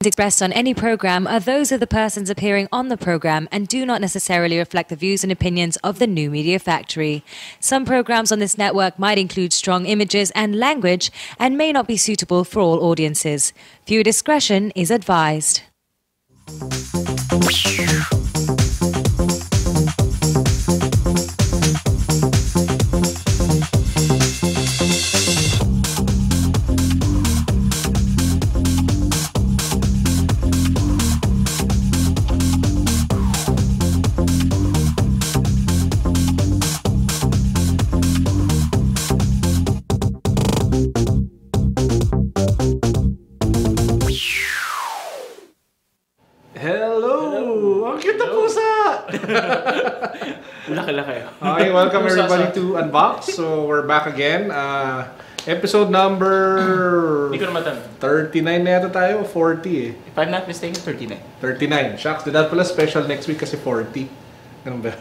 Expressed on any program are those of the persons appearing on the program and do not necessarily reflect the views and opinions of the New Media Factory. Some programs on this network might include strong images and language and may not be suitable for all audiences. Viewer discretion is advised. Laki-laki. Okay, welcome everybody to Unbox. So we're back again. Episode number... Hindi ko na matanda. 39 na yata tayo, 40 eh. If I'm not mistaken, 39. 39. Shucks, dahil pala special next week kasi 40. Ganun ba?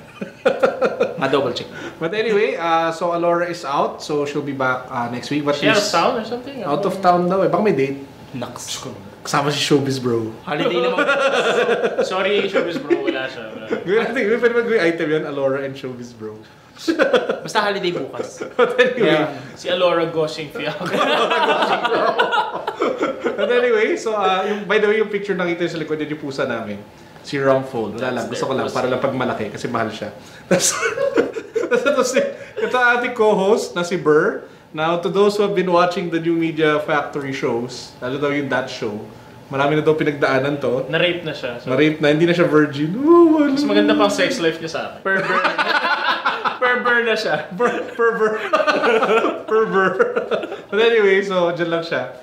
Ma-double check. But anyway, so Alora is out. So she'll be back next week. But She out of town or something? Out of town daw eh. Baka may date. Naks. Kasama si Showbiz Bro. Holiday naman. Sorry, Showbiz Bro. Wala siya. Gawin natin, may pwede mag-gawin item yan, Alora and Showbiz Bro. Basta holiday bukas. But anyway. Si Alora Goshing Fiac. But anyway, so by the way, yung picture nakita sa likod yung pusa namin. Si Rumfold. Wala lang, gusto ko lang para lang pag malaki kasi mahal siya. Tapos ito ating co-host na si Burr. Now, to those who have been watching the New Media Factory shows, lalo daw yung That Show, marami na daw pinagdaanan to. Na-rape na siya. So. Na-rape na, hindi na siya virgin. Oh, mas maganda pang sex life niya sa akin. Pervert na siya. Pervert. But anyway, so dyan lang siya.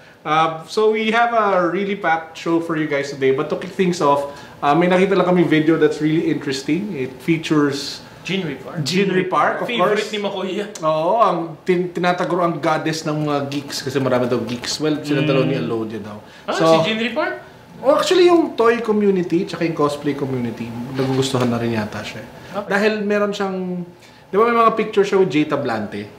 So we have a really packed show for you guys today. But to kick things off, may nakita lang kami video that's really interesting. It features Jinri Park. Jinri Park, of favorite course. Ni Makoya. Oo, ang tinataguro ang goddess ng mga geeks kasi marami daw geeks. Well, sila dalaw ni Alodia daw. So, si Jinri Park? Oh, actually, yung toy community tsaka yung cosplay community, nagugustuhan na rin yata siya. Okay. Dahil meron siyang, di ba may mga picture siya with Jay Tablante?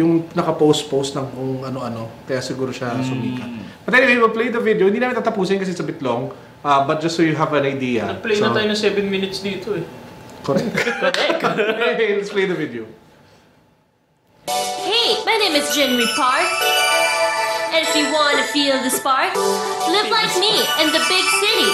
Yung naka-post ng kung ano-ano. Kaya siguro siya sumikat. But anyway, we'll play the video. Hindi namin tatapusin kasi it's a bit long. But just so you have an idea. Nag-play na tayo ng 7 minutes dito eh. Correct. Hey, let's play the video. Hey, my name is Jinri Park. And if you want to feel the spark, live like me in the big city.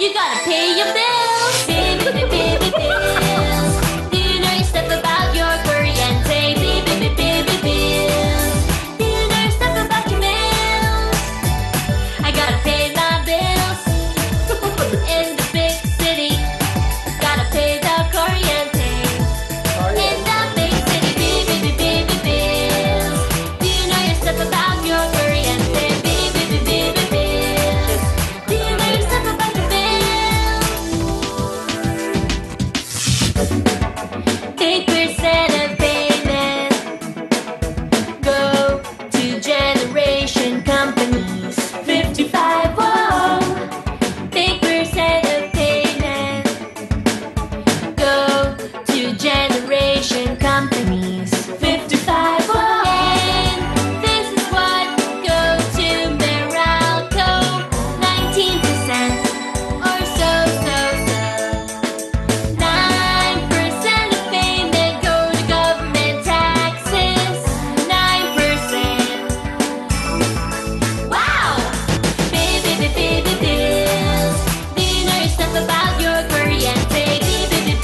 You gotta pay your bills. Baby bills. Do you know your stuff about your kuryente? Baby bills. Do you know your stuff about your bills? I gotta pay my bills in the big city. Gotta pay the corriente in the big city. Baby bills. Do you know your stuff about your corriente? Baby bills. Do you know your stuff about your bills? 8% of payment go to generation companies. 55, whoa. 8% of payment go to generation companies. 55, whoa. And this is what goes to Meralco. 19% or so. 9% of payment go to government taxes. 9%. Wow! Baby bills. Do you know your stuff about your corriente? Baby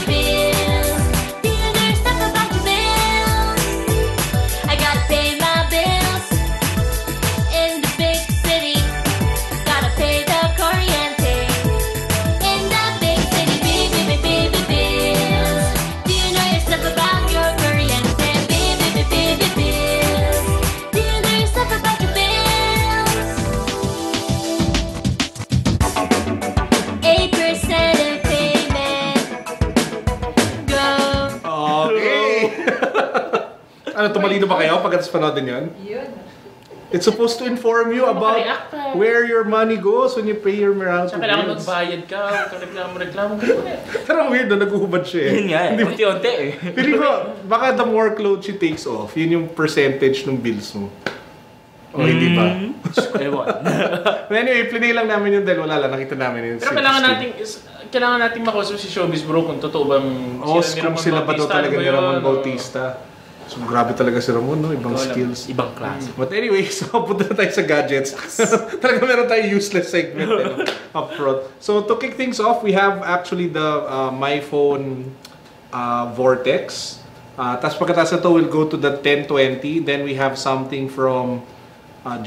bills. Do you know your stuff about your bills? I gotta pay my bills in the big city. Gotta pay the corriente in the big city. Baby bills. Do you know your stuff about your corriente? Baby bills. Do you know your stuff about your bills? 8% of payment go. Okay. Ano, tumalino ba kayo pagkatapos panoodin yun? Yun. It's supposed to inform you about where your money goes when you pay your Meralco Saan kailangan bills. magbayad ka? Kung reklamo, ganun eh. Pero ang weird na naguhubad siya eh. Yun nga eh. Unti-unti eh. Feeling ko, baka the more clothes she takes off, yun yung percentage ng bills mo. O hindi ba? Ewan. Anyway, plinay lang namin yun dahil wala lang. Nakita namin yun. Pero kailangan nating makausap si Showbiz Bro kung totoo bang kung sila ba daw talaga ni Ramon Bautista. So, grabe talaga si Ramon, no? Ibang skills. Ibang klase. But anyway, so punta na tayo sa gadgets. Talaga meron tayong useless segment up front. So, to kick things off, we have actually the MyPhone Vortex. Tapos pagkatapos ito, we'll go to the 1020. Then we have something from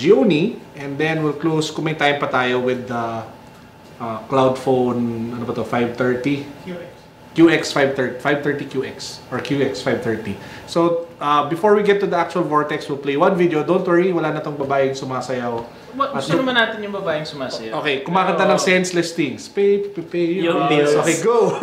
Gionee. And then we'll close, kung may time pa tayo, with the Cloudphone, ano ba to, 530? QX 530 QX or QX 530. So, before we get to the actual Vortex, we'll play one video. Don't worry, wala na tong babaeng sumasayaw. Gusto naman natin yung babaeng sumasayaw. Okay, kumakanta ng senseless things. Pay your bills. Okay, go!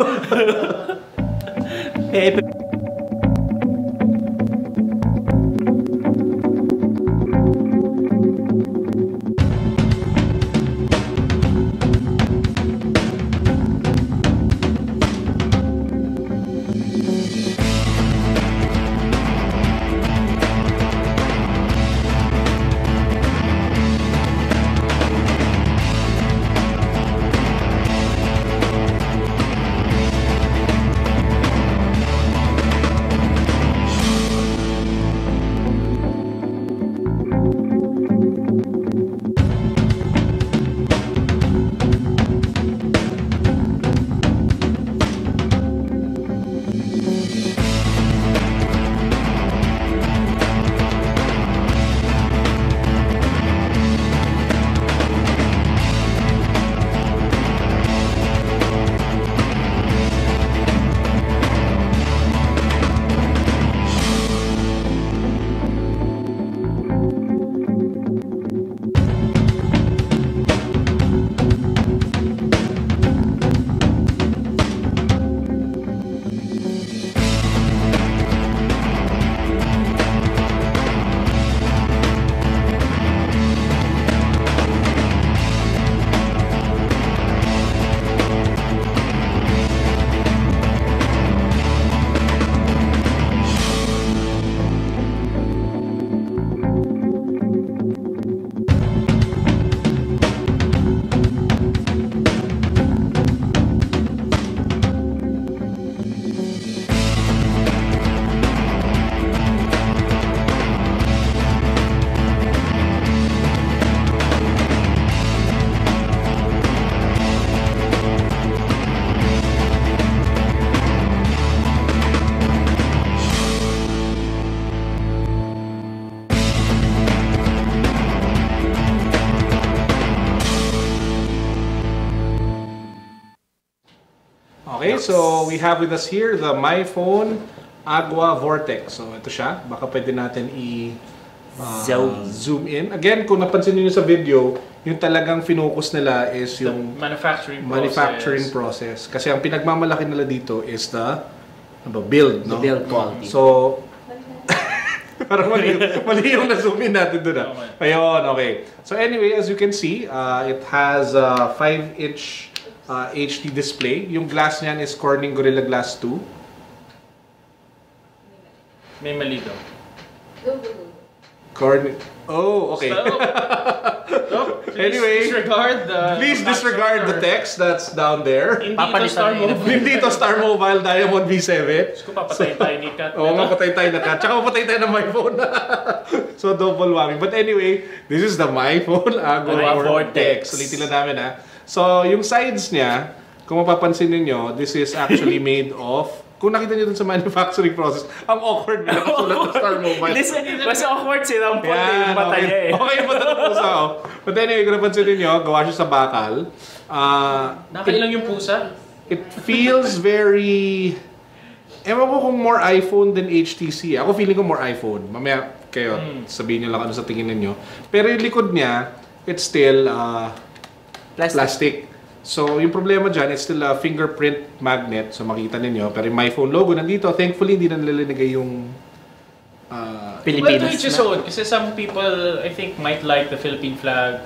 Okay, so we have with us here the MyPhone Agua Vortex. So ito siya, baka pwede natin zoom in. Again, kung napansin niyo sa video, yung talagang finocus nila is yung manufacturing process. Kasi ang pinagmamalaki nila dito is the build, no? The build quality. So, parang mali yung na-zoom in natin doon. Ayun, okay. So anyway, as you can see, it has a 5-inch HD display. Yung glass niyan is Corning Gorilla Glass 2. May mali daw. Corning. Oh, okay. Anyway, please disregard the text that's down there. Hindi to Star Mobile Diamond V7. Gusto ko papatayin tayo ni Kat. Oo, mapatayin tayo na Kat. Tsaka mapatayin tayo ng MyPhone. So, double whammy. But anyway, this is the MyPhone Agua Vortex. Ulitin lang namin ha. So, yung sides niya, kung mapapansin niyo, this is actually made of, kung nakita niyo dun sa manufacturing process, ang awkward na nakasulat ng Star Mobile. Mas awkward silang po yung mata niya eh. Okay, yung mata ng pusa. But anyway, kung napansin niyo, gawa siya sa bakal. Nakailang yung pusa? It feels very... Ewan ko kung more iPhone than HTC. Ako feeling ko more iPhone. Mamaya kayo, sabihin niyo lang ano sa tingin niyo. Pero yung likod niya, it's still... plastic. So, yung problema dyan, it's still a fingerprint magnet. So, makita ninyo. Pero yung MyPhone logo nandito, thankfully, hindi na nilalagay yung Pilipinas. Well, to each his own. Kasi some people, I think, might like the Philippine flag.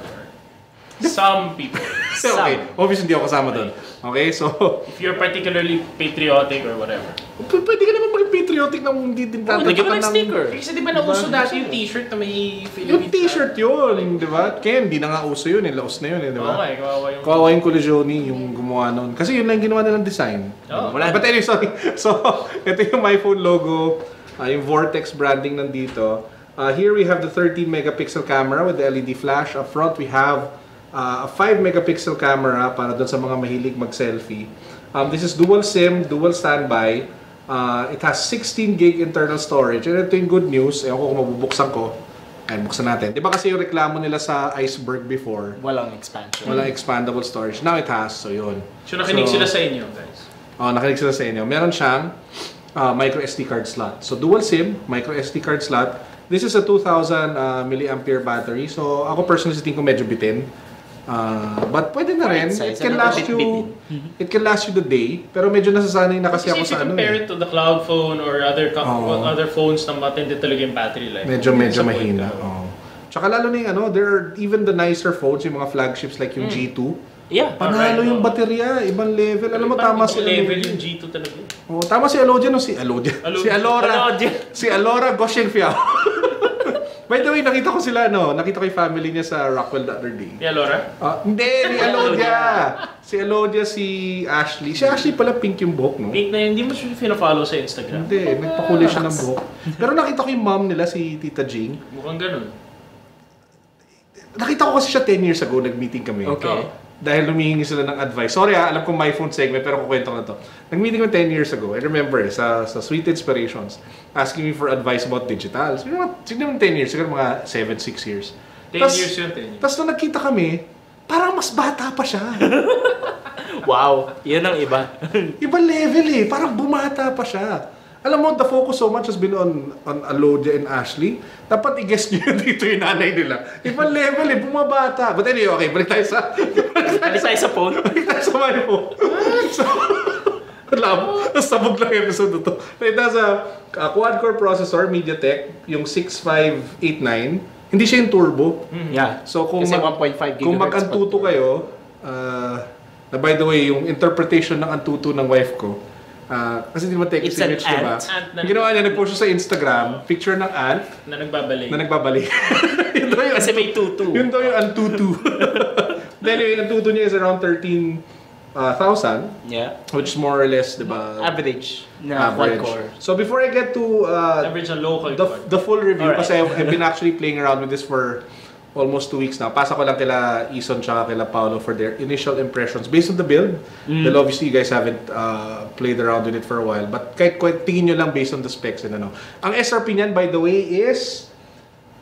Some people. Okay, obviously hindi ako kasama doon. Okay, so... If you're particularly patriotic or whatever. Pwede ka naman maging patriotic na hindi din Lagyan mo ng sticker. Kasi di ba nauso dati yung t-shirt na may Philippine Yung t-shirt yun, di ba? Kaya hindi na nga uso yun, laos na yun, di ba? Okay, kawawa yung... Kawawa yung Collegione, yung gumawa nun. Kasi yun lang yung ginawa nilang design. Oh. But anyway, sorry. So, ito yung MyPhone logo, yung Vortex branding nandito. Here we have the 13 megapixel camera with the LED flash. Up front, we have a 5 megapixel camera para doon sa mga mahilig mag-selfie. This is dual SIM, dual standby. It has 16 gig internal storage. And ito yung good news. Ewan ko kung mabubuksan ko. Ayan, buksan natin. Di ba kasi yung reklamo nila sa Iceberg before? Walang expansion. Walang expandable storage. Now it has. So, yun. So, nakinig sila sa inyo, guys. Nakinig sila sa inyo. Meron siyang micro SD card slot. So, dual SIM, micro SD card slot. This is a 2,000 milliampere battery. So, ako personally think ko medyo bitin. But pwede na rin. It can last you the day. Pero medyo nasasanay na kasi ako sa ano. If you compare it to the cloud phone or other phones na matindi talaga yung battery life. Medyo mahina. Tsaka lalo na yung ano, there are even the nicer phones, yung mga flagships like yung G2. Yeah. Panalo yung baterya, ibang level. Alam mo, tama si level yung G2 talaga. Tama si Alodia, no? Si Alora. Si Alora Goshenfiao. By the way, nakita ko sila, nakita ko yung family niya sa Rockwell the other day. Si Alora? Hindi, ni Alodia. Si Alodia, si Ashley. Si Ashley pala pink yung buhok, no? Pink na yun, hindi mo siya fina-follow sa Instagram. Hindi, nagpakulay siya ng buhok. Pero nakita ko yung mom nila, si Tita Jing. Mukhang ganun. Nakita ko kasi siya 10 years ago, nag-meeting kami. Okay. Dahil lumihingi sila ng advice. Sorry alam ko my phone segment, pero kukwento ko na to. Nag-meeting ko 10 years ago. I remember, sa Sweet Inspirations, asking me for advice about digital. Siguro 10 years, siguro mga 7-6 years. 10 years yun, 10 years. Tapos nung nagkita kami, parang mas bata pa siya. Wow, yan ang iba. Ibang level eh, parang bumata pa siya. Alam mo, the focus so much has been on Alodia and Ashley. Dapat i-guess nyo dito yung nanay nila. Ibang level eh, bumabata. But anyway, okay, balik tayo sa... Balik tayo sa phone. Balik tayo sa my phone. So, sabog lang episode ito. It has a quad-core processor, MediaTek, yung 6589. Hindi siya yung turbo. Yeah. So, kung kasi 1.5 gigahertz. Kung mag-Antutu kayo, na by the way, yung interpretation ng Antutu ng wife ko, kasi di naman take it's an image, diba? Ant. Ginawa niya, nag-post siya sa Instagram, picture ng ant na nagbabalik. Yun daw yung kasi may tutu. Yun daw yung Antutu. Anyway, yung Antutu niya is around 13,000. Yeah. Which is more or less, diba? Average na quad-core. So before I get to average na local the full review, Alright. kasi I've been actually playing around with this for almost 2 weeks now. Pasa ko lang kila Ison tsaka kila Paolo for their initial impressions based on the build. Well, obviously, you guys haven't played around with it for a while. But kahit tingin nyo lang based on the specs and ano. Ang SRP niyan, by the way, is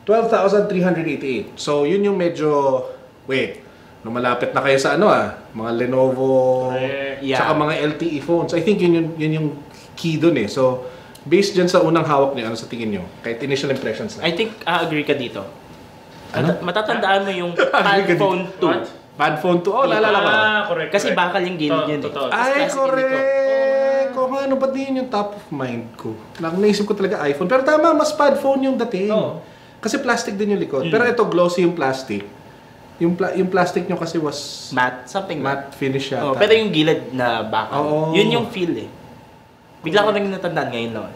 12,388. So, yun yung medyo... Wait, lumalapit na kayo sa ano mga Lenovo, Yeah. tsaka mga LTE phones. I think yun yung key dun eh. So, based dyan sa unang hawak niyo, ano sa tingin nyo? Kahit initial impressions na. I think agree ka dito. Matatandaan mo yung Agree ka PadPhone 2. What? PadPhone 2. Oh, lalala ko. Correct. Kasi bakal yung gilid yun eh. Totoo. Ay, Plastic correct! Kung ano, ba't din yung top of mind ko? Naisip ko talaga iPhone. Pero tama, mas PadPhone yung dating. Oo. Kasi plastic din yung likod. Pero ito, glossy yung plastic. Yung plastic nyo kasi was Matte, something matte finish yata. pero yung gilid na bakal, Oo. yun yung feel eh. Bigla ko nang natandaan ngayon lang.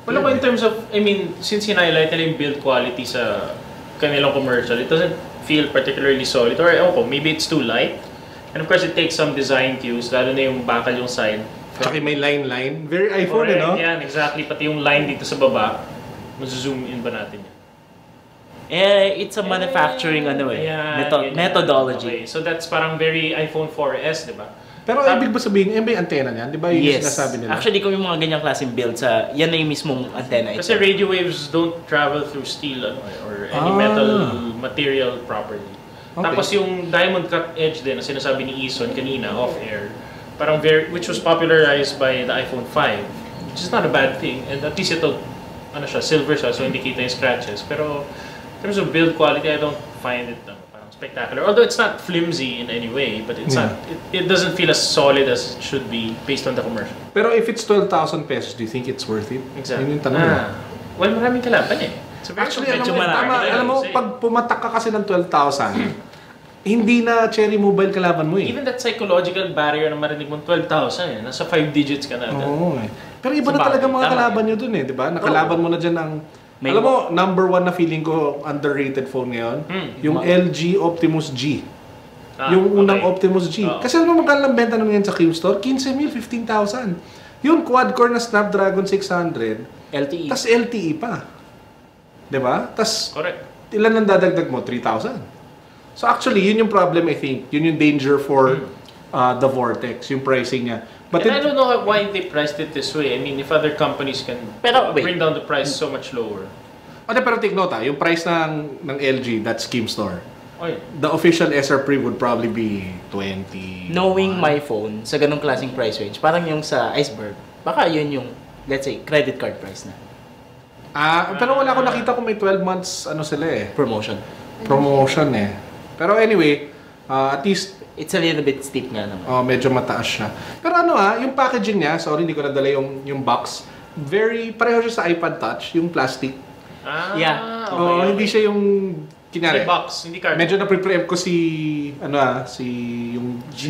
Wala ko in terms of, I mean, since hinighlight nila yung build quality sa kanilang commercial, it doesn't feel particularly solid. Or, maybe it's too light. And of course, it takes some design cues, lalo na yung bakal yung side. Tsaka may line. Very iPhone, Correct, no? yan, exactly. Pati yung line dito sa baba, zoom in ba natin yan? It's a manufacturing methodology. Okay. So that's parang very iPhone 4S, di ba? Pero ibig ba sabihin, yung antenna niyan? Di ba yung Yes. sinasabi nila? Actually, kung yung mga ganyang klaseng build, yan na yung mismong antenna. Kasi radio waves don't travel through steel or any metal material properly. Okay. Tapos yung diamond cut edge din na sinasabi ni Ison kanina off-air, parang which was popularized by the iPhone 5, which is not a bad thing. And at least ito, silver siya, so hindi kita yung scratches. Pero in terms of build quality, I don't find it parang spectacular. Although it's not flimsy in any way, but it's not, it doesn't feel as solid as it should be based on the commercial. Pero if it's 12,000 pesos, do you think it's worth it? Exactly. Yun yung tanong mo. Well, maraming kalaban eh. So Actually, medyo marami. alam mo, pag pumatak ka kasi ng 12,000, hindi na Cherry Mobile kalaban mo eh. Even that psychological barrier na marinig mo 12,000 nasa 5 digits ka na agad. Oo eh. Pero iba na Sabagay, talaga mga tama kalaban nyo dun eh, di ba? Nakalaban mo na dyan ang... May- alam mo, number 1 na feeling ko underrated phone ngayon, yung LG Optimus G. Yung unang Optimus G. Kasi alam mo magkano lang benta nun ngayon sa Q-Store? 15,000, 15,000. Yung quad-core na Snapdragon 600, LTE. tas LTE pa. Di ba? Tas Correct. ilan ang dadagdag mo? 3,000. So actually, yun yung problem I think. Yun yung danger for the Vortex, yung pricing niya. But And I don't know why they priced it this way. I mean, if other companies can bring down the price so much lower. pero take note yung price ng LG, that's Keemstar. Oh, yeah. The official SRP would probably be 20. Knowing my phone sa ganung klaseng price range, parang yung sa Iceberg, baka yun yung, let's say, credit card price na. Pero wala ko nakita kung may 12 months ano sila eh. Promotion eh. Pero anyway, at least it's a little bit steep nga naman. medyo mataas siya. Pero yung packaging niya, sorry hindi ko nadala yung box. Very pareho siya sa iPad Touch, yung plastic. Yeah. Okay, Hindi siya yung Hindi box, hindi card. Medyo na-pre-preempt ko si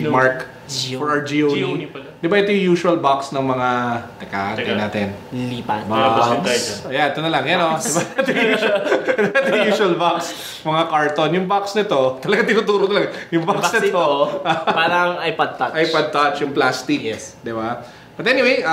Mark for our Gioni. Di ba ito yung usual box ng mga teka natin. Lipat. Box. Ayan, ito na lang. Yan diba? Ito yung usual box. Mga carton. Yung box nito, talaga tinuturo talaga. Yung box nito, parang iPad Touch. iPad Touch, yung plastic. Yes. Di ba? But anyway,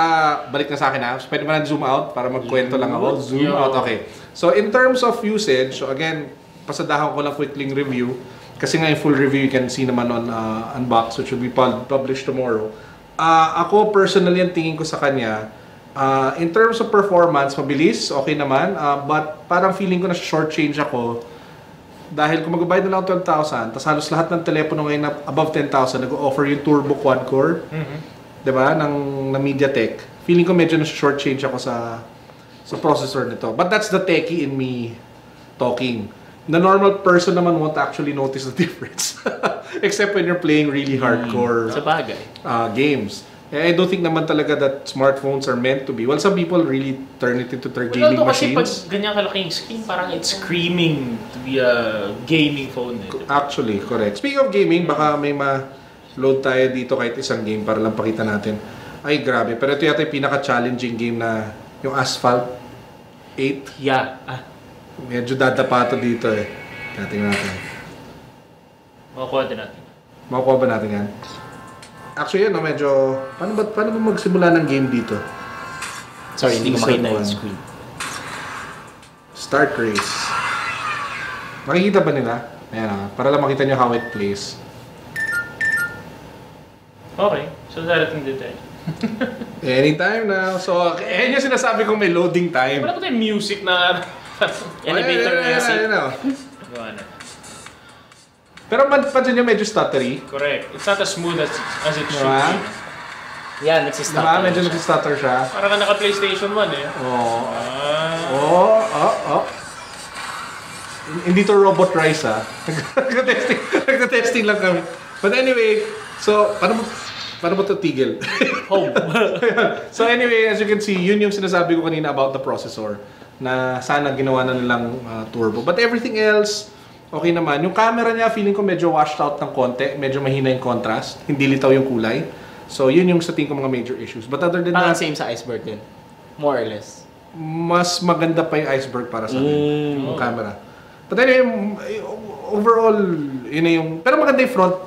balik na sa akin na. So, pwede mo na zoom out para magkwento lang ako. Zoom out, okay. So, in terms of usage, so again, pasadahan ko lang quickly review. Kasi nga yung full review you can see naman on Unbox, which will be published tomorrow. Ako personally, ang tingin ko sa kanya, in terms of performance, mabilis, okay naman. But parang feeling ko na short-change ako. Dahil kung mag-buy na lang 12,000, tapos halos lahat ng telepono ngayon na above 10,000, nag-offer yung turbo quad-core. Diba? Ng MediaTek. Feeling ko medyo na short-change ako sa processor nito. But that's the techie in me talking. The normal person naman won't actually notice the difference. Except when you're playing really hardcore games. I don't think naman talaga that smartphones are meant to be. Well, some people really turn it into their gaming machines. Kasi pag ganyan kalaking screen, parang it's screaming to be a gaming phone. Actually, correct. Speaking of gaming, baka may ma-load tayo dito kahit isang game para lang pakita natin. Ay, grabe. Pero ito yata yung pinaka-challenging game na yung Asphalt 8. Yeah. Medyo dadapa to dito eh. Tingnan natin. Makukuha din natin. Makukuha ba natin yan? Actually, medyo... Paano ba magsimula ng game dito? Sorry, hindi ko Season makita yung 1. screen. Start race. Makikita ba nila? Ayan para lang makita nyo how it plays. Okay. So, darating din tayo. Anytime now. So, yung sinasabi kong may loading time. Wala ko tayong music na... Elevator music. Pero pansin nyo medyo stuttery. Correct. It's not as smooth as it should Diba? be. Yeah, nagsistutter. Diba? Medyo nagsistutter siya. Parang ka naka-PlayStation 1 eh. Hindi to robot rice Nagta-testing lang kami. But anyway, so, paano mo ito tigil? Home. So anyway, as you can see, yun yung sinasabi ko kanina about the processor. Na sana ginawa na nilang turbo. But everything else, okay naman. Yung camera niya, feeling ko medyo washed out ng konti. Medyo mahina yung contrast. Hindi litaw yung kulay. So yun yung sa tingin ko mga major issues. But other than Parang that, same sa Iceberg din. More or less. mas maganda pa yung Iceberg para sa akin. Yung camera. But anyway, overall, yun na yung... Pero maganda yung front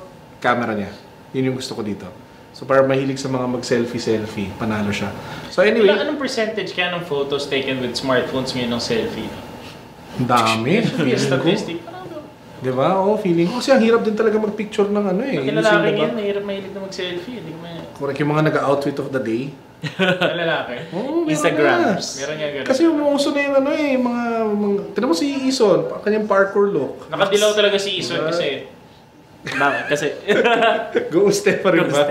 camera niya. Yun yung gusto ko dito. So para mahilig sa mga mag-selfie, panalo siya. So anyway... Anong percentage kaya ng photos taken with smartphones ngayon ng selfie? Ang dami. Be a statistic. Diba? Feeling ko. Kasi ang hirap din talaga mag-picture ng ano eh. Pag lalaki yan, mahilig na mag-selfie. Correct yung mga nag-outfit of the day. Lalaki? Instagrams. Meron nga ganun. Kasi umuuso na yung ano eh, mga tignan mo si Ison, kanyang parkour look. Nakadilaw talaga si Ison kasi... Bakit? Kasi... Ghosted pa rin ba?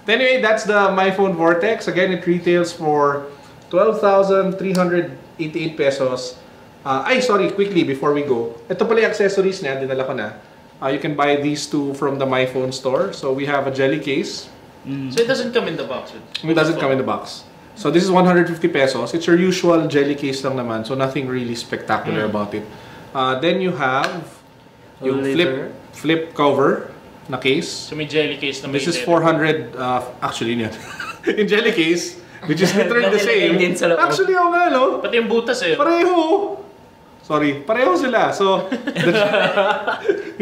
Anyway, that's the MyPhone Vortex. Again, it retails for 12,388 pesos. Quickly, before we go. Ito pala yung accessories niya, dinala ko na. You can buy these two from the MyPhone store. So we have a jelly case. So it doesn't come in the box? It doesn't come in the box. So this is 150 pesos. It's your usual jelly case lang naman. So nothing really spectacular about it. Then you have yung flip cover na case. So may jelly case na may This is leather. 400, actually yun. In jelly case, which is literally the same. Din sa loob. Actually, oo nga, no? Pati yung butas eh. Pareho. Sorry, pareho sila. So,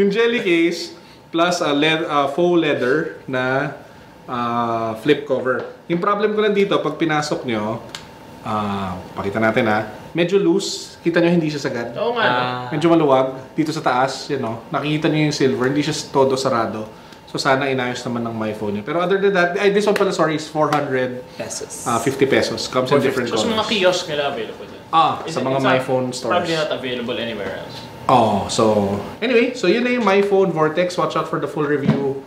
yung jelly case plus a faux leather na flip cover. Yung problem ko lang dito, pag pinasok nyo, pakita natin medyo loose. Kita nyo hindi siya sagad. Oo nga. no? Medyo maluwag. Dito sa taas, nakikita nyo yung silver. Hindi siya todo sarado. So sana inayos naman ng my phone yun. Pero other than that, this one pala, sorry, is 450 pesos. Comes in different So sa mga colors. kiosk nila available din. Sa mga my phone stores. Probably not available anywhere else. So anyway, so yun na yung my phone Vortex. Watch out for the full review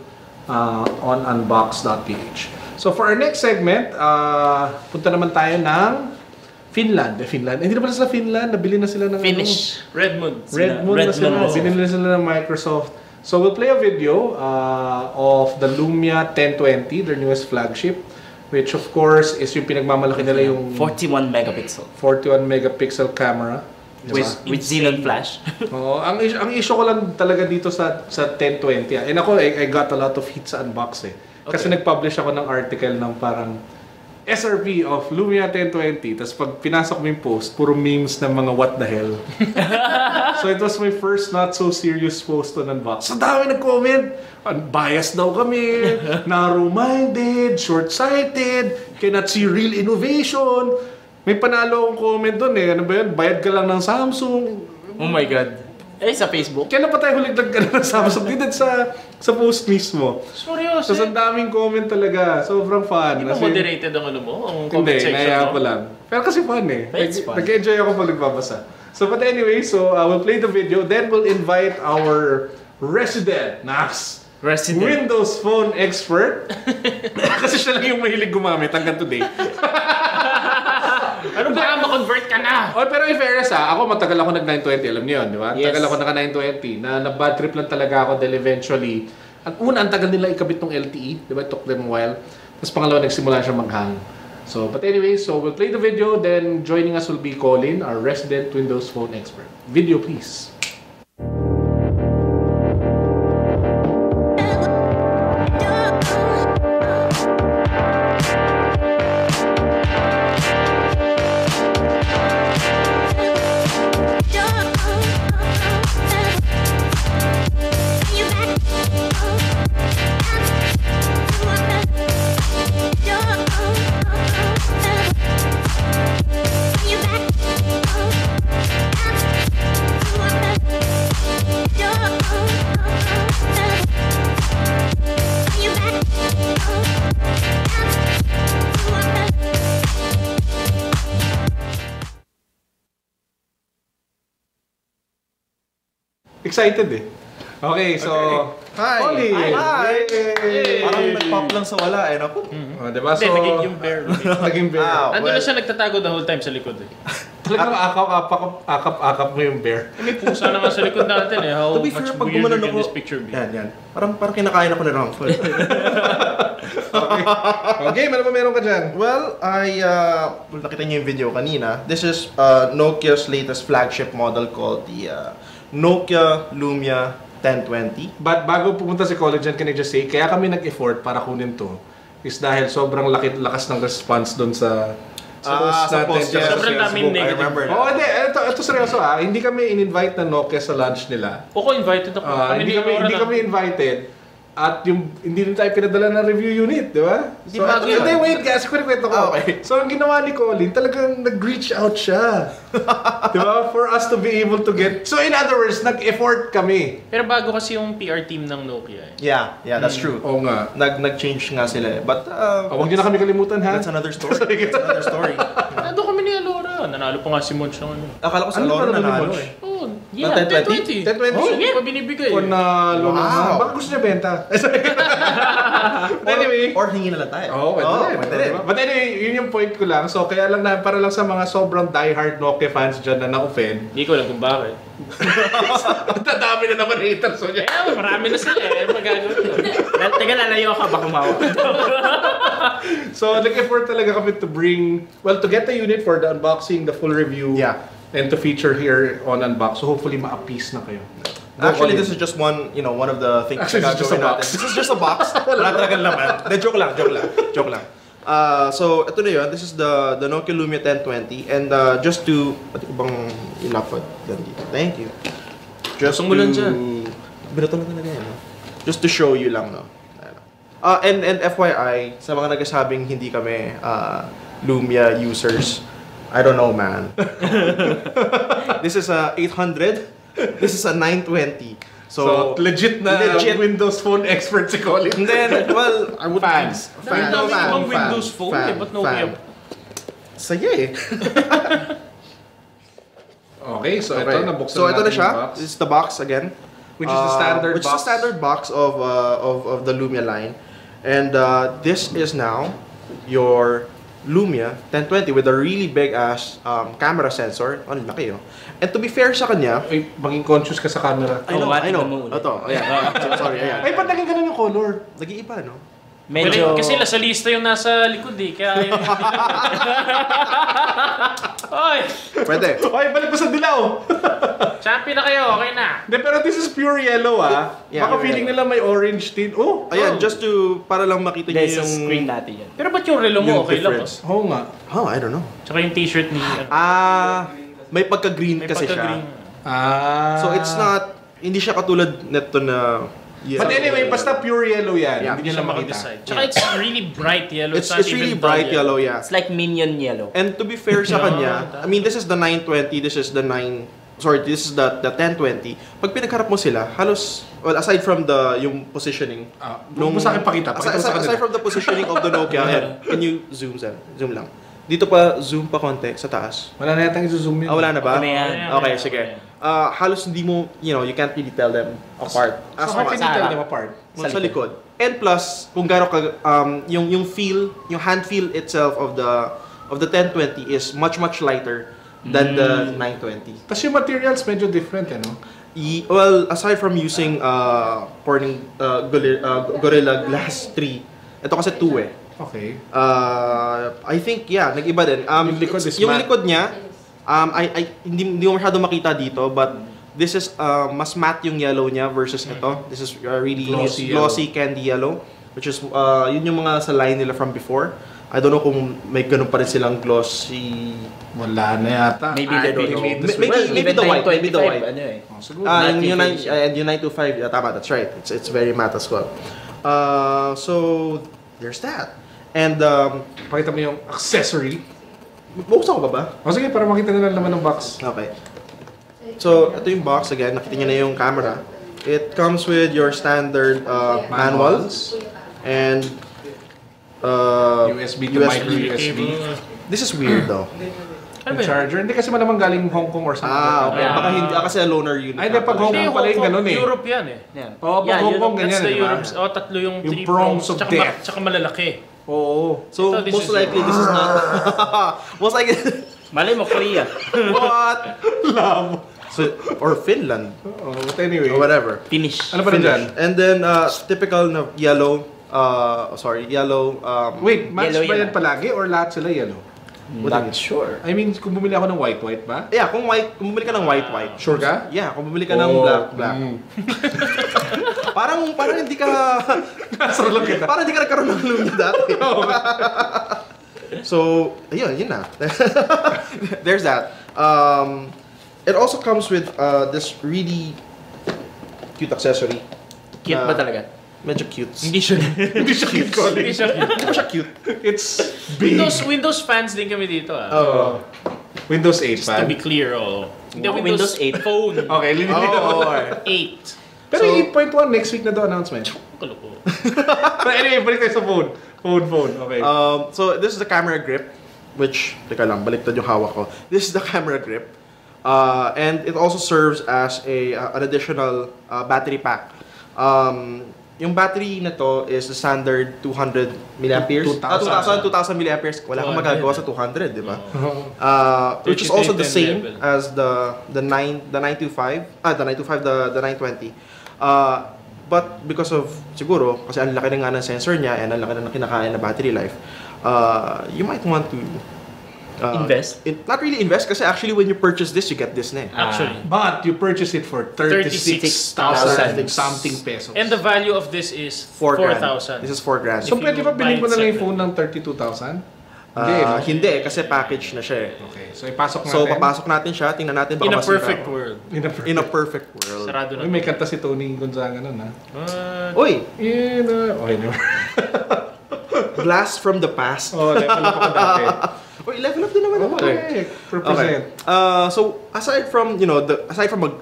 on unbox.ph. So for our next segment, punta naman tayo ng Finland. Hindi na pala sila Finland. Nabili na sila ng Finish. Redmond. Redmond na sila. Binili na sila ng Microsoft. So we'll play a video of the Lumia 1020, their newest flagship, which of course is yung pinagmamalaki nila yung 41 megapixel. 41 megapixel camera. With Xenon flash. Oo, ang issue ko lang talaga dito sa 1020. And ako, I got a lot of hits sa unbox eh. Kasi nag-publish ako ng article ng parang SRP of Lumia 1020. Tapos pag pinasok mo yung post, puro memes ng mga what the hell. So it was my first not so serious post on unbox. So dami nag-comment. Biased daw kami, narrow-minded, short-sighted, cannot see real innovation. May panalo akong comment doon eh. Ano ba yun? Bayad ka lang ng Samsung. Oh my God. Sa Facebook? Kailan pa tayo huling nagkaroon ng Samsung? Dito sa post mismo. Seryoso? Tapos ang daming comment talaga. Sobrang fun. Di ba As in, moderated ang ano mo? Ang comment hindi, section naiya mo? ko lang. Pero kasi fun eh. It's fun. Nag-enjoy ako pag nagbabasa. So but anyway, we'll play the video. Then we'll invite our resident Windows Phone expert. Kasi siya lang yung mahilig gumamit hanggang today. Ano ba? Ma-convert ka na! Pero in fairness ako matagal ako nag-920, alam niyo yun, di ba? Yes. Tagal ako naka-920 na bad trip lang talaga ako dahil eventually, ang tagal nila ikabit ng LTE, di ba? It took them a while. Tapos pangalawa, nagsimula siya mag-hang. So, but anyway, we'll play the video, then joining us will be Colin, our resident Windows Phone expert. Video, please. Excited eh. Okay, so... Hi! Oli! Hi! Yay! Parang nag-pop lang sa wala eh. Naku. Diba? Hindi, So, naging yung bear. naging bear. Nandun na siya nagtatago the whole time sa likod eh. Talagang akap mo yung bear. May pusa na nga sa likod natin eh. How To be much fair, pag weirder gumanon can ako... this picture be? Yan. Parang kinakain ako ni Rangford. Okay, ano ba meron ka dyan? Well, kung nakita niyo yung video kanina, this is Nokia's latest flagship model called the Nokia Lumia 1020. But bago pumunta si Colin dyan, can I just say, kaya kami nag-effort para kunin to is dahil sobrang lakas ng response doon sa post sa natin. post, Sa yeah. Sobrang Facebook. daming I negative. remember that. Oo, hindi. Ito seryoso Hindi kami in-invite ng Nokia sa lunch nila. Ako invited ako. Hindi kami invited. At yung hindi rin tayo pinadala ng review unit, di ba? Hindi bago yun. Hindi, wait, guys. Kwento ko. Okay. So, ang ginawa ni Colin, talagang nag-reach out siya. Di ba? For us to be able to get... So, in other words, nag-effort kami. Pero bago kasi yung PR team ng Nokia eh. Yeah, that's true. Oo nga. Nag-change nga sila eh. But, Huwag niyo na kami kalimutan, ha? that's another story. That's another story. Nandun kami ni Alora. Nanalo pa nga si Monch ng ano. Akala ko sa Ano Loro pa nanalo Monch? eh. Oh, yeah. 1020? 1020? Oh, yeah. Pa binibigay. Panalo Wow. naman. Baka gusto niya benta. Anyway. Or hingi na lang tayo. Pwede rin. But anyway, yun yung point ko lang. So, kaya lang para lang sa mga sobrang diehard Nokia fans dyan na na-offend. Hindi ko alam kung bakit. Dadami na naman haters so niya. Eh, marami na sila eh. Magagawin ko. Teka, lalayo ka, baka mawa. So, nag-effort talaga kami to get the unit for the unboxing, the full review, Yeah. and to feature here on Unbox. So, hopefully, ma-appease na kayo. Actually, this is just one, one of the things Actually, na it's just a gagawin natin. box. This is just a box. Wala talagang laman. De, joke lang. So, ito na yun. This is the Nokia Lumia 1020. And just to, pati ko bang ilapad dito? Thank you. Just Pasok mo lang dyan. Binato lang talaga yan, no? Just to show you lang, no? And FYI, sa mga nagsasabing hindi kami Lumia users, I don't know, man. This is a 800. This is a 920. So, legit na Windows Phone expert si Colin. And then, well, I would Fans. Ang dami ibang Windows Phone eh, ba't Nokia? Saya eh. Okay, so ito, nabuksan So, ito na natin siya. yung box. This is the box again. Which is the standard which box. is the standard box of the Lumia line. And this is now your Lumia 1020 with a really big ass camera sensor. Ang laki, oh. And to be fair sa kanya, Ay, maging conscious ka sa camera. I know. Ito, ayan. Sorry, ayan. Ay, ba't naging ganun yung color? Nag-iiba, no? Medyo... Kasi nasa lista yung nasa likod eh, kaya yung... Oy! Pwede. Ay, balik mo sa dilaw! Champion na kayo, okay na. Hindi, pero this is pure yellow, Yeah, Baka pure feeling nila may orange tint. Oh! Ayan, just to, para lang makita Hindi, niyo sa yung... screen natin yan. Pero ba't yung relo mo Yung okay lang? difference. Oo nga. Oh, I don't know. Tsaka yung t-shirt ni... May pagka-green May kasi pagka-green. siya. So it's not, hindi siya katulad neto na... But anyway, basta pure yellow yan. Yeah, Hindi nyo lang makita. Makadecide. Tsaka it's really bright yellow. It's not really even bright dull yellow, yeah. It's like minion yellow. And to be fair sa kanya, I mean, this is the 920, this is the 1020. Pag pinagharap mo sila, halos, well, aside from yung positioning. Huwag mo sa akin pakita. Pakita mo sa kanila. Aside from the positioning of the Nokia, can you zoom lang. Dito pa, zoom pa konti sa taas. Wala na yatang i-zoom yun. Wala na ba? Okay na yan. Okay, sige. Halos hindi mo, you can't really tell them apart. So, how can you tell them apart? Sa likod. And plus, kung gano'n ka, yung feel, yung hand feel itself of the 1020 is much lighter than the 920. Tapos yung materials medyo different, no? Well, aside from using Gorilla Glass 3, ito kasi 2 eh. Okay. I think, yeah, nag-iba din. Yung likod is yung matte. likod niya, hindi mo masyado makita dito, but this is mas matte yung yellow niya versus ito. This is really glossy candy yellow, which is yun yung mga sa line nila from before. I don't know kung may ganun pa rin silang glossy. Wala na yata. Maybe they don't know. Maybe the white. Maybe the white. Ano eh. Oh, siguro. Yung 925, yeah, tama, that's right. It's very matte as well. So, there's that. And, Pakita mo yung accessory. buksan ko ba ba? O sige, para makita nila naman ng box. Okay. So, ito yung box again. Nakita niyo na yung camera. It comes with your standard manuals and USB to micro USB. This is weird though. Yung charger. Hindi kasi malamang galing Hong Kong or something. Okay. Baka hindi kasi a loaner unit. Ay, hindi, pag Hong Hindi, Kong pala yung ganun eh. Europe yan eh. Yan. Oo, pag Hong Kong ganyan, That's the di ba? Europe. Tatlo yung Yung three prongs of tsaka death. Tsaka malalaki. Oo. So, Ito, this most is likely this is not... most likely... Malay mo, Korea. What? Love. So, or Finland. Oh, but anyway. Or whatever. Finish. Ano pa rin dyan? And then, typical na yellow... yellow... Wait, match Yellow ba yan yan palagi or lahat sila yellow? Not sure. I mean, kung bumili ako ng white ba? Yeah, kung bumili ka ng white. Sure ka? Yeah, kung bumili ka ng black. Parang hindi ka Nasar lang kita. parang hindi ka nagkaroon ng Lumia dati. So, yun na. There's that. It also comes with this really cute accessory. Cute ba talaga? Medyo cute. Hindi siya. Hindi siya cute, Colin. Hindi siya. Hindi siya cute. It's big. Windows fans din kami dito ah. Oh. Windows 8 Just fan. to be clear, oh. Hindi, Windows 8. Phone. Okay, linilito. Oh, 8. Pero So- 8.1 next week na daw announcement. Kaloko. But anyway, balik tayo sa phone. Phone. Okay. So, this is the camera grip, which, teka lang, baliktad yung hawak ko. This is the camera grip. And it also serves as an additional battery pack. Yung battery na to is the standard 200 milliamperes. 2,000. 2,000 milliamperes. Wala kang 200. magagawa sa 200, di ba? Which is 3310 also the same level. as the 925, the 920. But because of, siguro, kasi ang laki na nga ng sensor niya and ang laki na kinakain na battery life, you might want to Invest? Not really invest kasi actually when you purchase this, you get this na eh. Actually. But you purchase it for 36,000 something pesos. And the value of this is 4,000. 4,000. This is 4,000. So If pwede you ba bilhin ko na buy lang it yung phone ng 32,000? Hindi, kasi package na siya eh. Okay, so ipasok natin. So, papasok natin siya, tingnan natin baka In a masira. perfect world. In a perfect world. Sarado na. Uy, may kanta si Tony Gonzaga nun, ha? Uy! Okay, never. Blast from the past. Oh, level up ako dati. Uy, level up din naman ako. Okay, represent. So, aside from, you know,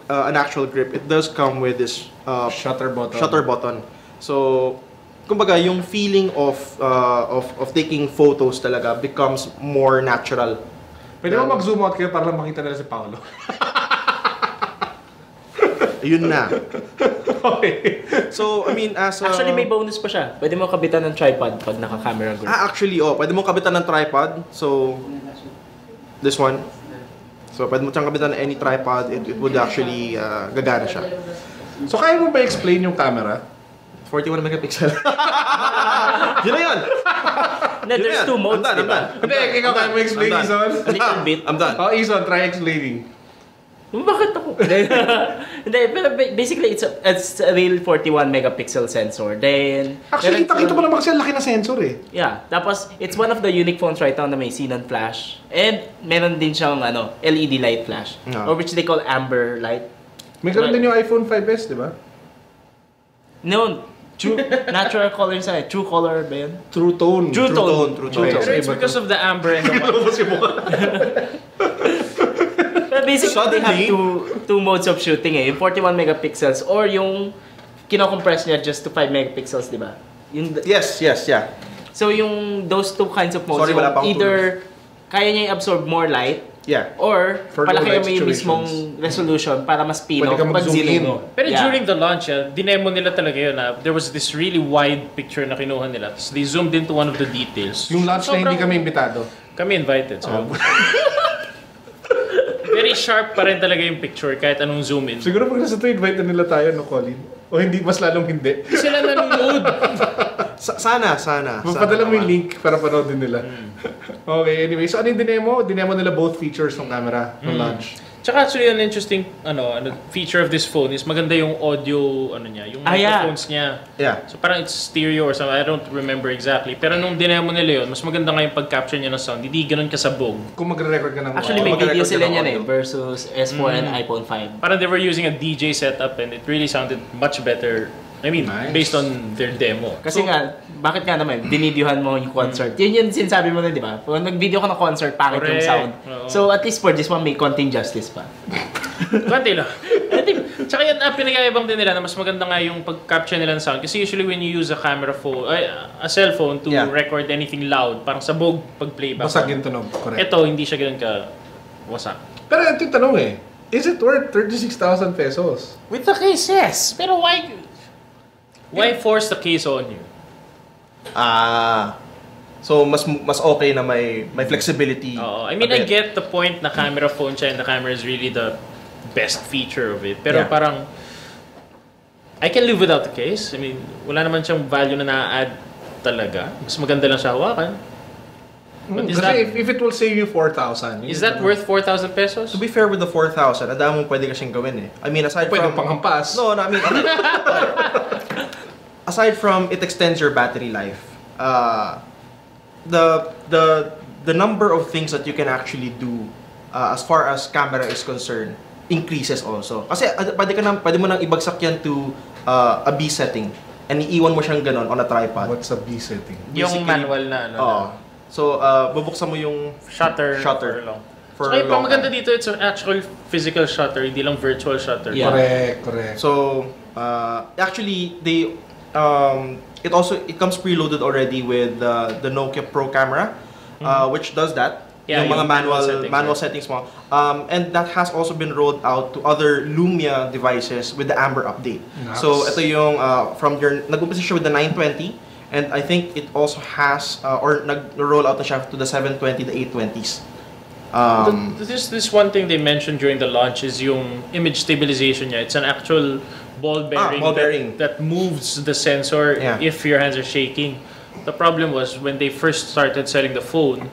an actual grip, it does come with this Shutter button. So, kumbaga, yung feeling of taking photos talaga becomes more natural. Pwede mo mag-zoom out kayo para lang makita nila si Paolo. Yun na. Okay. So, I mean, Actually, may bonus pa siya. Pwede mo kabitan ng tripod pag naka-camera grip. Actually, pwede mo kabitan ng tripod. So, this one. So, pwede mo siyang kabitan ng any tripod. It would actually gagana siya. So, kaya mo ba explain yung camera? 41 megapixel. Yun na yun! No, there's two modes, I'm di ba? done. Hindi, ikaw kaya mo explain, I'm done. Ison? A little bit. I'm done. Oh, Ison, try explaining. Bakit ako? Hindi, pero basically, it's a real 41 megapixel sensor. Then, Actually, kita mo naman kasi ang laki na sensor eh. yeah, tapos it's one of the unique phones right now na may xenon flash. And meron din siyang LED light flash, or which they call amber light. May ganun din yung iPhone 5s, di ba? No, natural color sa true color ba yun? True tone. True tone. Okay, Pero it's because of the amber and the But basically, they have Suddenly, two modes of shooting eh. Yung 41 megapixels or yung kinocompress niya just to 5 megapixels, di ba? Yes, yeah. So yung those two kinds of modes, Sorry, wala pa akong either kaya niya i-absorb more light Yeah. or For low light palaki mo yung mismong situations. resolution para mas pino Pwede ka pag mag-zoom zilin in. mo. Pero Yeah. during the launch, dinemo nila talaga yun na there was this really wide picture na kinuha nila. Tapos they zoomed into one of the details. Yung launch na hindi Sobrang- kami imbitado. Kami invited. So. Very sharp pa rin talaga yung picture kahit anong zoom in. Siguro pag nasa to, invite na nila tayo, no, Colin? O hindi, mas lalong hindi. Sila nanonood. Sana. Magpadala mo yung link para panoodin nila. Okay, anyway. So ano yung dinemo? Dinemo nila both features ng camera ng launch. Tsaka actually an interesting feature of this phone is maganda yung audio yung microphones niya. Yeah. So parang it's stereo or something. I don't remember exactly. Pero nung dinemo nila yun, mas maganda nga yung pag-capture niya ng sound. Hindi ganun kasabog. Kung magre-record ka ng Actually, may Mag-record video ka sila ng niyan eh audio. versus S4 and iPhone 5. Parang they were using a DJ setup and it really sounded much better. I mean, Nice. based on their demo. Kasi bakit nga naman, dinidyohan mo yung concert. Yun yung sinasabi mo na, di ba? Kung nag-video ka ng concert, pangit yung Correct. sound. Oo. So, at least for this one, may konting justice pa. Konti lang. I think, tsaka yan, pinag-aayabang din nila na mas maganda nga yung pag-capture nila ng sound. Kasi usually when you use a a cellphone to record anything loud, parang sabog pag-playback. Basag yung tunog. Correct. Ito, hindi siya ganun ka wasak. Pero ito yung tanong eh. Is it worth 36,000 pesos? With the case, yes. Pero why force the case on you? So mas okay na may flexibility. I mean, I get the point na camera phone siya and the camera is really the best feature of it. Pero parang, I can live without the case. I mean, wala naman siyang value na na-add talaga. Mas maganda lang siya hawakan. But is Kasi that, if it will save you 4,000. is that worth 4,000 pesos? To be fair with the 4,000, ang dami mong pwede kasing gawin eh. I mean, aside Pwede from... panghampas. No, I mean... aside from it extends your battery life, the number of things that you can actually do as far as camera is concerned increases also. Kasi pwede mo nang ibagsak yan to a B setting and iiwan mo siyang ganon on a tripod. What's a B setting? Yung manual na So, bubuksan mo yung shutter Shutter. for long. for Saka yung long maganda time. dito, it's an actual physical shutter, hindi lang virtual shutter. Yeah. Correct. So, actually, it comes preloaded already with the Nokia Pro camera, which does that. Yeah, yung mga yung manual settings mo. And that has also been rolled out to other Lumia devices with the Amber update. Nice. So, ito yung nag-umpisa siya with the 920, and I think it also has, or nag-roll out na siya to the 720, the 820s. This one thing they mentioned during the launch is yung image stabilization niya. It's an actual ball bearing, ball bearing. That moves the sensor if your hands are shaking. The problem was when they first started selling the phone,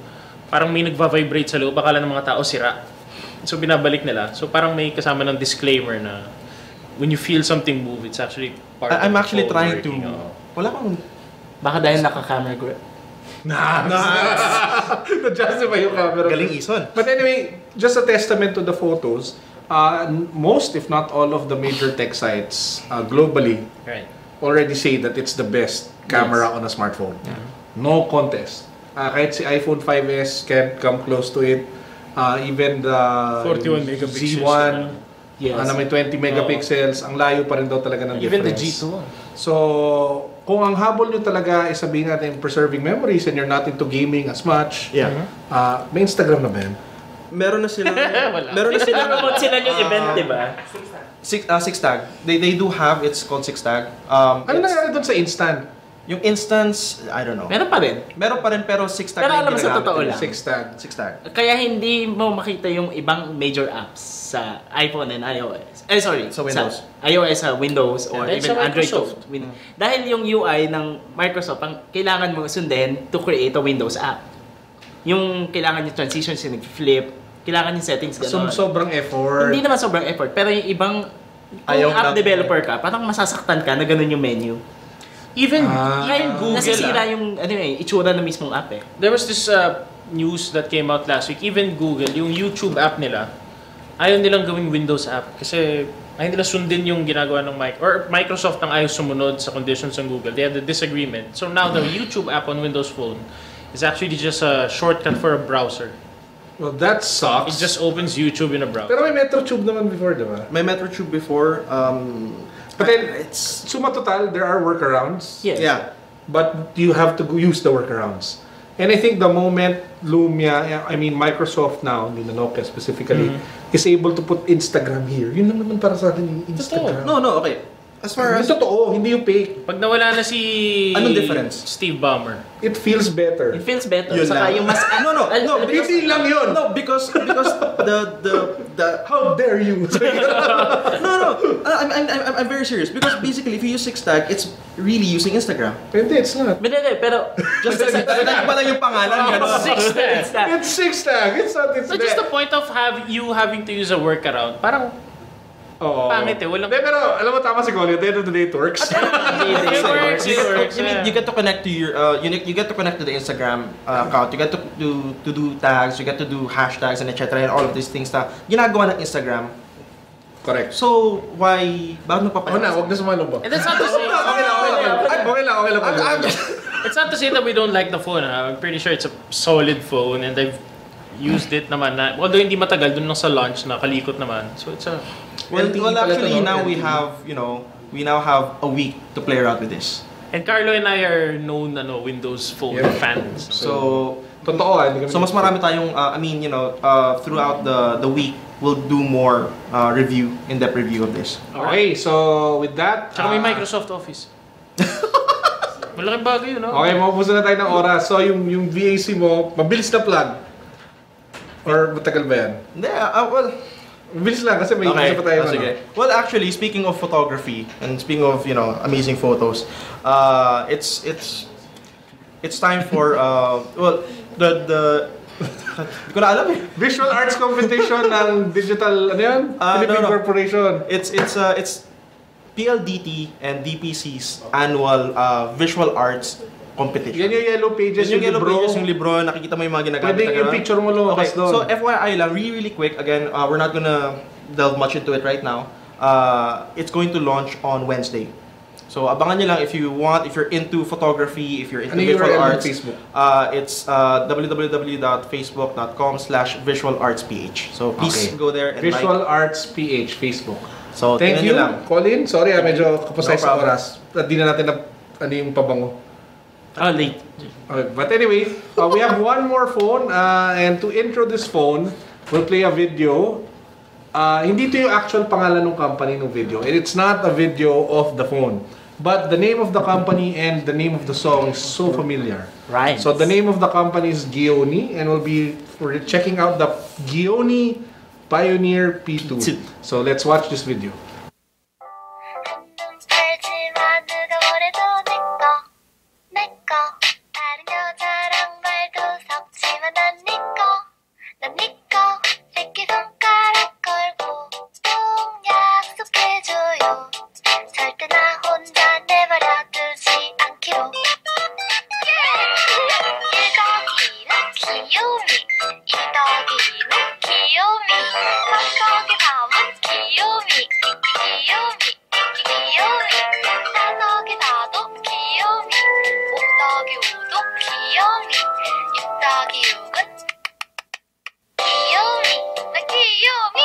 parang may nagva-vibrate sa loob, akala ng mga tao sira. So binabalik nila. So parang may kasama ng disclaimer na when you feel something move, it's actually part of I'm the actually phone trying to... working. Wala kang... Baka dahil naka-camera grip. Na-justify yung camera. Galing Ison. But anyway, just a testament to the photos, most, if not all of the major tech sites globally Right. already say that it's the best camera on a smartphone. No contest. Kahit si iPhone 5s can't come close to it. Even the 41 megapixels Z1 Yes. na may 20 megapixels, ang layo pa rin daw talaga ng Even the difference. G2. So, kung ang habol nyo talaga ay sabihin natin preserving memories and you're not into gaming as much, Yeah. may Instagram na ba yan? Meron na silang... Wala. meron na silang... Promote sila yung event, di ba? Six tag. They do have, it's called Six tag. Ano It's- nangyari doon sa instant? Yung instance, I don't know. Meron pa rin. Meron pa rin pero Six tag Pero na yung alam mo, sa ginagamit totoo nila. lang. Six tag. Six tag. Kaya hindi mo makita yung ibang major apps sa iPhone and iOS. Sa Windows. iOS, sa Windows, or Yeah, even sa Android. Microsoft. Dahil yung UI ng Microsoft, ang kailangan mo sundin to create a Windows app. Yung kailangan yung transitions, yung flip, kailangan yung settings, gano'n. Sobrang effort. Hindi naman sobrang effort, pero yung ibang kung Ayaw app na- developer ka, parang masasaktan ka na gano'n yung menu. Even Google. Nasisira yung itsura ng mismong app eh. There was this news that came out last week. Even Google, yung YouTube app nila, ayaw nilang gawing Windows app kasi ayaw nila sundin yung ginagawa ng Microsoft ang ayaw sumunod sa conditions ng Google. They had a disagreement. So now the YouTube app on Windows Phone is actually just a shortcut for a browser. Well, that It sucks. just opens YouTube in a browser. Pero may MetroTube naman before, di ba? May MetroTube before. But then, it's... suma total, there are workarounds. Yes. Yeah. But you have to use the workarounds. And I think the moment Lumia, I mean Microsoft now, hindi na Nokia specifically, is able to put Instagram here, yun lang naman para sa akin yung Instagram. No, okay. As far Hindi as... totoo, hindi yung fake. Pag nawala na si Anong difference? Steve Ballmer. It feels better. It feels better. Yun Saka lang. yung mas... No, Hindi lang yun. No, because the How dare you? no. I'm very serious because basically if you use Six tag, it's really using Instagram. Hindi, it's not. Hindi, pero... Just dagdag pa lang yung pangalan, gano'n. Six tag. It's that. It's six tag. It's not. It's So just that. the point of you having to use a workaround, parang Oo. pangit eh. Walang... Hindi, pero alam mo, tama si Colin. At the end of the day, it works. It works, it works. You get to connect to your you get to connect to the Instagram account. You get to do tags, you get to do hashtags and etc. and all of these things na ginagawa ng Instagram. Correct. So why bakit mo Ako na, huwag na sumalong ba? And that's not to say... Okay lang. It's not to say that we don't like the phone. I'm pretty sure it's a solid phone and I've used it naman na, although hindi matagal dun lang sa launch na kalikot naman. So it's a... Well, LTE pala actually to, no? now we LTE. now have a week to play around with this. And Carlo and I are known Windows Phone Yeah. fans. So Totoo hindi kami. so mas marami tayong throughout the week we'll do more in-depth review of this. Okay, so with that... Tsaka may Microsoft Office. Malaking bagay yun, no? Okay, maubusan na tayo ng oras. So yung VAC mo, mabilis na plug. Or matagal ba yan? Hindi, well, Mabilis lang kasi may isa pa tayo. sige. Well, actually, speaking of photography and speaking of amazing photos, it's time for the hindi ko na alam eh. Visual Arts Competition ng Digital, ano yan? Philippine no. Corporation. It's PLDT and DPC's annual visual arts competition. Yan yung yellow pages, Yun yung yellow libro. pages, yung libro, nakikita mo yung mga ginagamit. Pwede yung picture mo lumabas doon. So FYI lang, really quick, again, we're not gonna delve much into it right now. It's going to launch on Wednesday. So abangan nyo lang if you want, if you're into photography, if you're into Ano visual URL ng arts. Facebook? It's www.facebook.com/visualartsph. So please Okay. go there and Visual like. Arts PH Facebook. So Thank tingnan you, nyo lang. Colin. Sorry, medyo kapasay No sa problem. oras. At di na natin ano yung pabango. Late. Okay, but anyway, we have one more phone and to intro this phone, we'll play a video. Hindi ito yung actual pangalan ng company ng video. And it's not a video of the phone. But the name of the company and the name of the song is so familiar. Right. So the name of the company is Gionee and we're checking out the Gionee Pioneer P2. So let's watch this video. 한눈 살지마 누가 뭐래도 내꺼 다른 여자랑 말도 섞지만 난 니꺼 기억은 귀요미 나 귀요미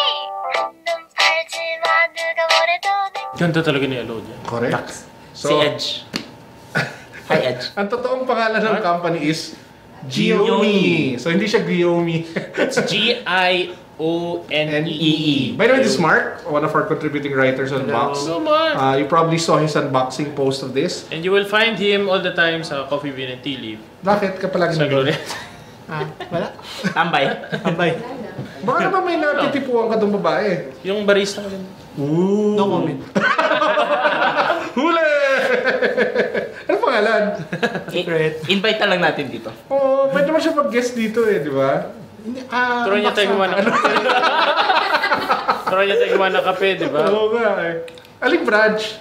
한눈 팔지마 누가 뭐래도 내 Ganda talaga ni Elodia. Correct. Si Edge. Hi, Edge. Ang totoong pangalan ng company is Giomi. So, hindi siya Giomi. It's Gionee. By the way, this is Mark, one of our contributing writers on Box. So Mark. You probably saw his unboxing post of this. And you will find him all the time sa Coffee Bean and Tea Leaf. Bakit ka palagi Sa nag-roll? Glorieta. Wala. Tambay. Tambay. Baka naman may natitipuan ka tong babae. Yung barista ko din. Ooh. No comment. Huli! Ano pangalan? Secret. Invite na lang natin dito. Oh, pwede naman siya mag-guest dito di ba? Turuan niya tayo gumawa ng kape. Turuan niya tayo gumawa ng kape, di ba? Oo nga eh. Aling branch?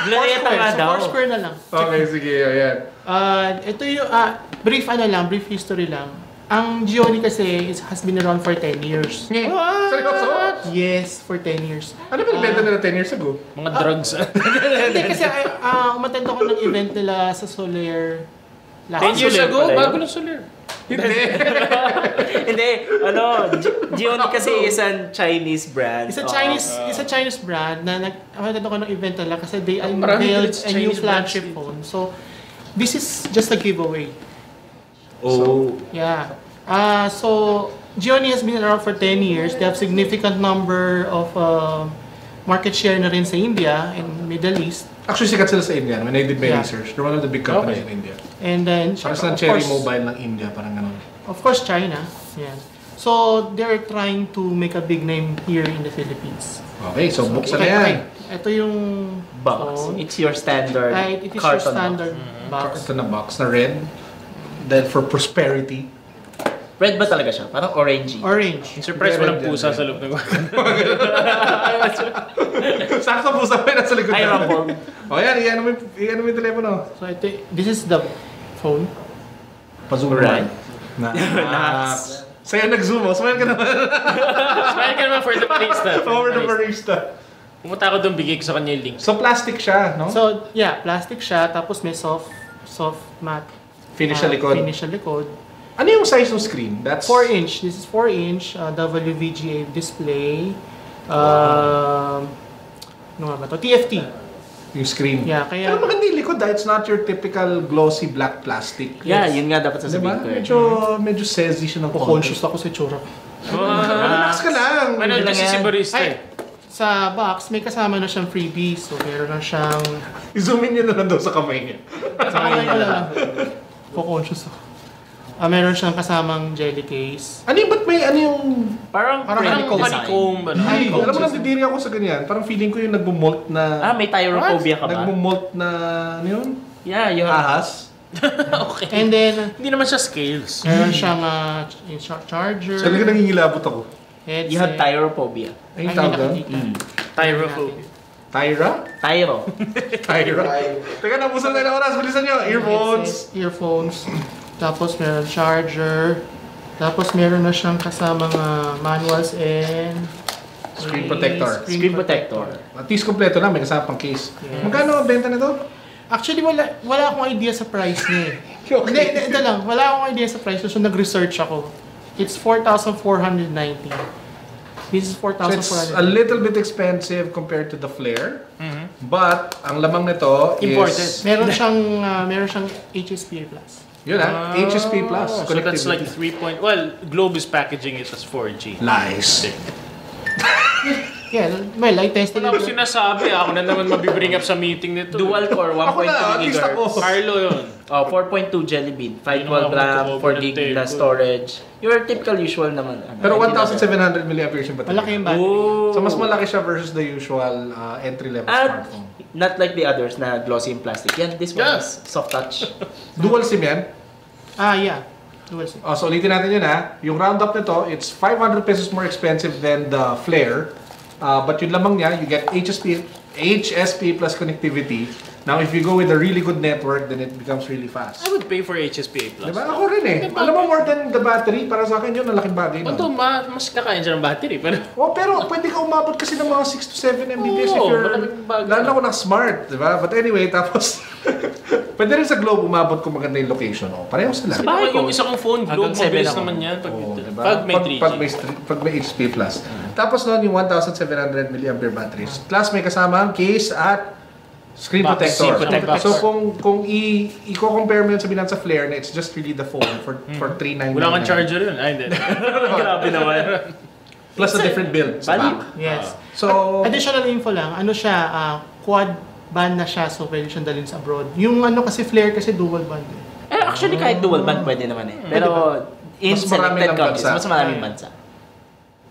Glorieta nga daw. Foursquare na lang. Okay, sige, ayan. Ito yung brief history lang. Ang Gionee kasi has been around for 10 years. Seryoso? Yes, for 10 years. Ano ba nabenta nila 10 years ago? Mga drugs. Hindi kasi umattend ako ng event nila sa Soler 10 years Soler ago, pala yun. bago na Soler. Hindi, Gionee kasi isang Chinese brand. It's a Chinese brand na umattend ako ng event nila kasi they marami unveiled ulit a new Chinese flagship brands phone. So, this is just a giveaway. Oh. Yeah. So Gionee has been around for 10 years. They have significant number of market share na rin sa India and Middle East. Actually, sikat sila sa India. When I did my Yeah. research, they're one of the big companies in India. And then, Parang of sa Cherry course- Mobile ng India, parang ganun. Of course, China. Yeah. So they're trying to make a big name here in the Philippines. Okay, so buksan na yan. Ito yung Box. phone. It's your standard It is your carton standard box. Ito na box na red. Then for prosperity. Red ba talaga siya? Parang orangey. Orange. Surprise, walang Meron pusa dyan. sa loob ng Sakto po sa nasa likod Ay, natin. Rumble. O yan, iyan mo yung telepono. So this is the phone. Pa-zoom Right. Nice. Sa'yo nag-zoom, smile ka naman. Smile ka naman for the barista. Over the barista. Pumunta ako doon, bigay ko sa kanya yung link. So plastic siya, no? So yeah, plastic siya. Tapos may soft matte. Finish sa likod. Finish sa likod. Ano yung size ng screen? That's 4 inch. This is 4 inch WVGA display. Ano nga ba to? TFT. yung screen. Yeah, kaya- Pero maganda yung likod, it's not your typical glossy black plastic. Yeah, yun nga dapat Diba? sasabihin ko eh. Medyo sezzy siya ng Conscious ako sa itsura ko. Relax ka lang. Manood lang kasi si yan. barista Ay, eh. sa box, may kasama na siyang freebies. So, meron na siyang... I-zoom in nyo na lang daw sa kamay niya. Sa kamay ko na lang. Co-conscious ako. Meron siyang kasamang jelly case. Ano yung, ba't may, ano yung... Parang honeycomb honeycomb. Ano? Ay, alam mo, nandidiri ako sa ganyan. Parang feeling ko yung nagmumolt na... May tyrophobia ka ba? Nagmumolt na... Ano yun? Yeah, you Ahas? Okay. And then, Hindi naman siya scales. meron siyang charger. Talaga nangingilabot ako. headset. You have tyrophobia. Ay, yung tawag doon? Tyrophobia. Tyra? Tyro. Tyra? Teka, nabusan tayo ng oras. Bilisan nyo. Earphones. Headset, earphones. Tapos meron charger. Tapos meron na siyang kasamang manuals and Screen protector. Screen protector. At least kompleto na. May kasama pang case. Yes. Magkano ang benta nito? Actually, wala akong idea sa price niya eh. Okay. Hindi, ito lang. Wala akong idea sa price. So, nag-research ako. It's 4,490. This is So it's a 4,490. little bit expensive compared to the Flare. But, ang lamang nito Imported. is... Meron siyang HSPA+. Yun HSP Plus. So that's like Connectivity. 3 Well, Globe is packaging it as 4G. Lies. Yeah, well, I tested Wala ko it. sinasabi. Ako na naman mabibring up sa meeting nito. Dual core, 1.2 Ako na, at least gigahertz. ako. Carlo yun. 4.2 Jelly Bean, Hindi 512 naman RAM, ako 4 gig ng na tape. storage. Your typical usual naman. Pero 1,700 mAh yung battery. Malaki yung battery. Oh. So mas malaki siya versus the usual entry-level At smartphone. not like the others na glossy in plastic. Yan, this one Yeah. is soft touch. Dual SIM yan. Yeah. Dual SIM. So ulitin natin yun Yung roundup nito, it's 500 pesos more expensive than the Flare. But yung lamang niya, you get HSP plus connectivity. Now, if you go with a really good network, then it becomes really fast. I would pay for HSPA Plus. Diba? Ako rin eh. Alam mo, more than the battery, para sa akin yun, ang laking bagay nun. Although, mas kakain siya ng battery. Pero, Pero pwede ka umabot kasi ng mga 6 to 7 Mbps if Oo, you're, malaking bagay. lalo ko na smart, di ba? But anyway, tapos, pwede rin sa Globe umabot kung maganda yung location. Pareho sila. bakit yung isa kong phone, Globe, Hanggang 7 mabilis ako. naman yan. Diba? Pag may 3G. Pag may HP Plus. Tapos noon yung 1,700 mAh batteries. Plus may kasamang case at screen Box. protector. Screen protector. So kung i-compare mo yun sa binang sa Flare na it's just really the phone for $399. Wala kang charger yun. Ay, hindi. Grabe naman. Plus a different build sa Valid. back. Yes. So, Additional info lang, ano siya, quad band na siya, so pwede siyang dalhin sa abroad. Yung ano kasi Flare kasi dual band. Actually, kahit dual band pwede naman eh. Pero in Mas marami selected lang countries, bansa. mas maraming bansa.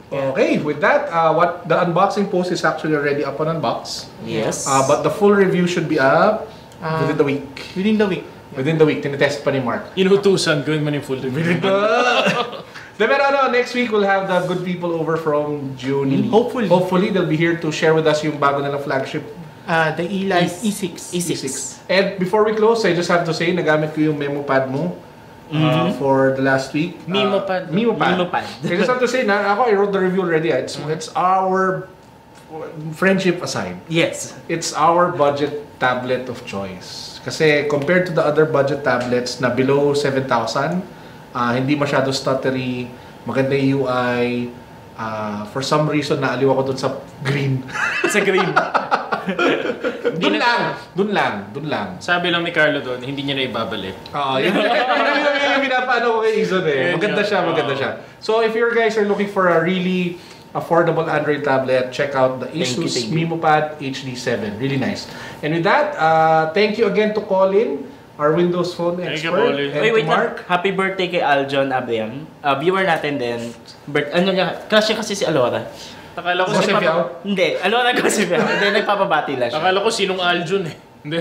okay, with that, what the unboxing post is actually already up on Unbox. Yes. But the full review should be up within the week. Within the week. Within the week, tinitest pa ni Mark. Inutusan, gawin mo yung full review. Pero next week we'll have the good people over from Gioni. Hopefully. They'll be here to share with us yung bago nilang flagship The E-Life E6. E6. And before we close, I just have to say, nagamit ko yung memo pad mo for the last week. Memo pad. Memo pad. Memo pad. I just have to say, I wrote the review already. It's our friendship aside. Yes. It's our budget tablet of choice. Kasi compared to the other budget tablets na below 7,000, hindi masyado stuttery, maganda yung UI. For some reason, naaliw ako dun sa green. Sa green. Dun lang. Sabi lang ni Carlo doon, hindi niya na ibabalik. Oo, yun yung pinapaano ko kay Izon eh. Maganda siya. So if you guys are looking for a really affordable Android tablet, check out the Asus Thank you. MemoPad HD7. Really nice. And with that, thank you again to Colin, our Windows Phone Thank you, expert. Colin. And Wait to Mark. lang. Happy birthday kay Aljon Abriam. Viewer natin din. Ano niya? Crush niya kasi si Alora. Akala ko Jose si Fiao? Hindi. Alora kasi siya. Hindi, nagpapabati lang siya. Akala ko sinong Aljun eh. Hindi.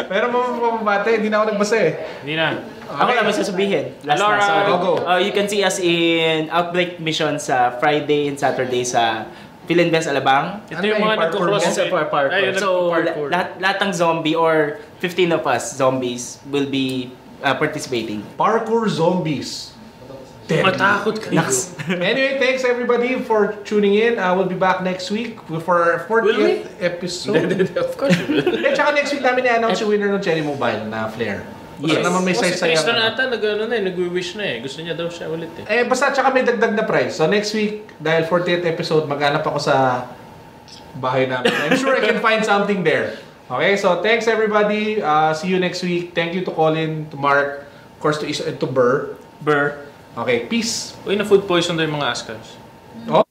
Meron mo mababate, hindi na ako nagbasa eh. Hindi na. Ako lang may sasabihin. Last Alora, na. So, go. you can see us in Outbreak Mission sa Friday and Saturday sa Philinvest Alabang. Ito Ano yung yung mga parkour nagko-cross mo? Sa parkour. Ay, yung So, nagko-parkour. lahat ng zombie or 15 of us zombies will be participating. Parkour Zombies. Matakot kayo. Anyway, thanks everybody for tuning in. We'll be back next week for our 40th Will we? episode. Of course you will. Eh, tsaka next week namin i-announce yung winner ng Cherry Mobile na Flare. Basta Yes. naman may Si size Tristan sayang. ata nag-wish na eh. Gusto niya daw siya ulit eh. Basta tsaka may dagdag na price. So next week, dahil 40th episode, maghanap ako sa bahay namin. I'm sure I can find something there. Okay, so thanks everybody. See you next week. Thank you to Colin, to Mark, of course to Burr. Burr. Okay, peace. Uy, na food poison daw yung mga Askars. Oh.